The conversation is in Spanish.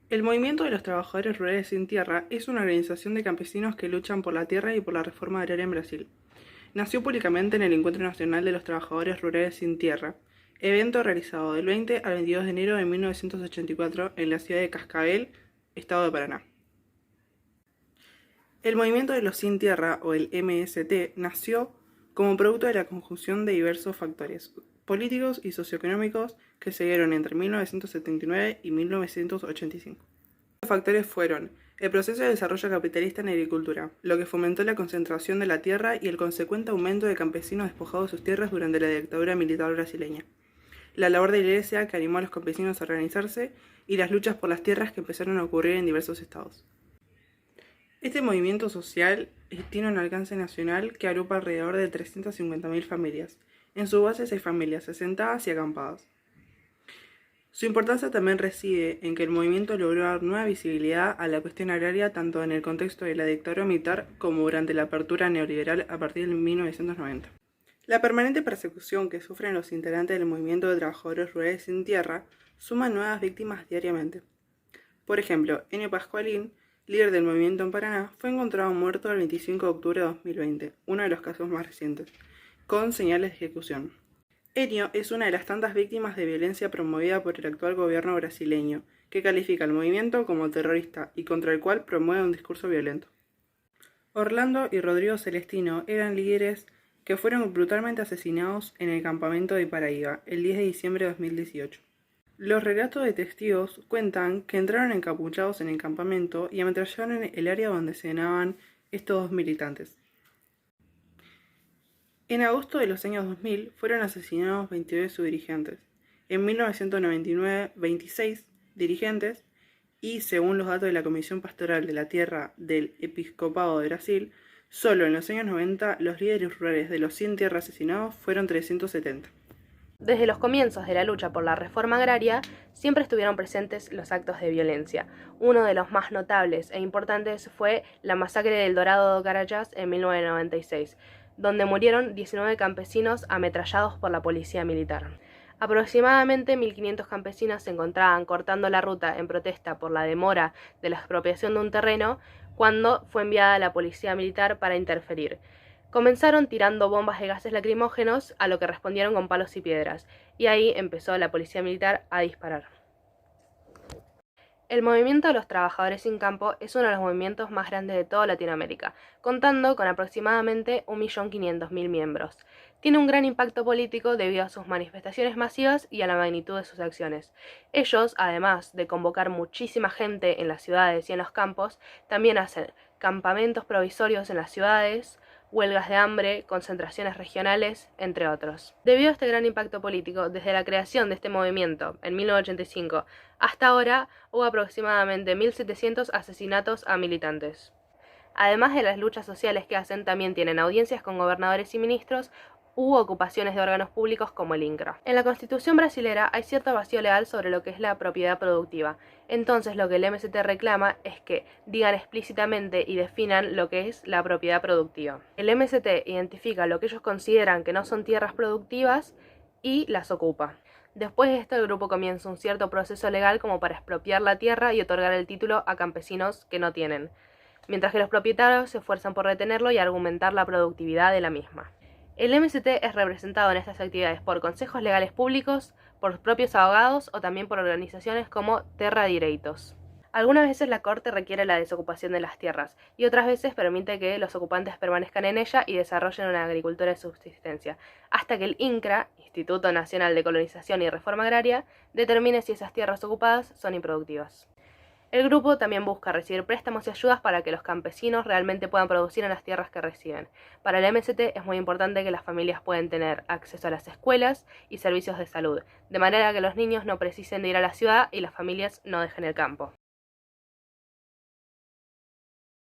El Movimiento de los Trabajadores Rurales Sin Tierra es una organización de campesinos que luchan por la tierra y por la reforma agraria en Brasil. Nació públicamente en el Encuentro Nacional de los Trabajadores Rurales Sin Tierra, evento realizado del 20 al 22 de enero de 1984 en la ciudad de Cascavel, estado de Paraná. El Movimiento de los Sin Tierra, o el MST, nació como producto de la conjunción de diversos factores políticos y socioeconómicos que se dieron entre 1979 y 1985. Los factores fueron el proceso de desarrollo capitalista en la agricultura, lo que fomentó la concentración de la tierra y el consecuente aumento de campesinos despojados de sus tierras durante la dictadura militar brasileña, la labor de la iglesia que animó a los campesinos a organizarse y las luchas por las tierras que empezaron a ocurrir en diversos estados. Este movimiento social tiene un alcance nacional que agrupa alrededor de 350.000 familias. En su base hay familias asentadas y acampadas. Su importancia también reside en que el movimiento logró dar nueva visibilidad a la cuestión agraria tanto en el contexto de la dictadura militar como durante la apertura neoliberal a partir de 1990. La permanente persecución que sufren los integrantes del movimiento de trabajadores rurales sin tierra suma nuevas víctimas diariamente. Por ejemplo, Enio Pascualín, líder del movimiento en Paraná, fue encontrado muerto el 25 de octubre de 2020, uno de los casos más recientes, con señales de ejecución. Enio es una de las tantas víctimas de violencia promovida por el actual gobierno brasileño, que califica al movimiento como terrorista y contra el cual promueve un discurso violento. Orlando y Rodrigo Celestino eran líderes que fueron brutalmente asesinados en el campamento de Paraíba el 10 de diciembre de 2018. Los relatos de testigos cuentan que entraron encapuchados en el campamento y ametrallaron el área donde cenaban estos dos militantes. En agosto de los años 2000 fueron asesinados 22 de sus dirigentes. En 1999, 26 dirigentes y, según los datos de la Comisión Pastoral de la Tierra del Episcopado de Brasil, solo en los años 90 los líderes rurales de los 100 tierras asesinados fueron 370. Desde los comienzos de la lucha por la reforma agraria, siempre estuvieron presentes los actos de violencia. Uno de los más notables e importantes fue la masacre del Dorado do Carajás en 1996, donde murieron 19 campesinos ametrallados por la policía militar. Aproximadamente 1.500 campesinos se encontraban cortando la ruta en protesta por la demora de la expropiación de un terreno cuando fue enviada la policía militar para interferir. Comenzaron tirando bombas de gases lacrimógenos, a lo que respondieron con palos y piedras, y ahí empezó la policía militar a disparar. El movimiento de los trabajadores sin campo es uno de los movimientos más grandes de toda Latinoamérica, contando con aproximadamente 1.500.000 miembros. Tiene un gran impacto político debido a sus manifestaciones masivas y a la magnitud de sus acciones. Ellos, además de convocar muchísima gente en las ciudades y en los campos, también hacen campamentos provisorios en las ciudades, huelgas de hambre, concentraciones regionales, entre otros. Debido a este gran impacto político, desde la creación de este movimiento, en 1985, hasta ahora, hubo aproximadamente 1.700 asesinatos a militantes. Además de las luchas sociales que hacen, también tienen audiencias con gobernadores y ministros, hubo ocupaciones de órganos públicos como el INCRA. En la Constitución brasilera hay cierto vacío legal sobre lo que es la propiedad productiva. Entonces lo que el MST reclama es que digan explícitamente y definan lo que es la propiedad productiva. El MST identifica lo que ellos consideran que no son tierras productivas y las ocupa. Después de esto, el grupo comienza un cierto proceso legal como para expropiar la tierra y otorgar el título a campesinos que no tienen, mientras que los propietarios se esfuerzan por retenerlo y argumentar la productividad de la misma. El MST es representado en estas actividades por consejos legales públicos, por propios abogados o también por organizaciones como Terra Direitos. Algunas veces la Corte requiere la desocupación de las tierras y otras veces permite que los ocupantes permanezcan en ella y desarrollen una agricultura de subsistencia, hasta que el INCRA, Instituto Nacional de Colonización y Reforma Agraria, determine si esas tierras ocupadas son improductivas. El grupo también busca recibir préstamos y ayudas para que los campesinos realmente puedan producir en las tierras que reciben. Para el MST es muy importante que las familias puedan tener acceso a las escuelas y servicios de salud, de manera que los niños no precisen de ir a la ciudad y las familias no dejen el campo.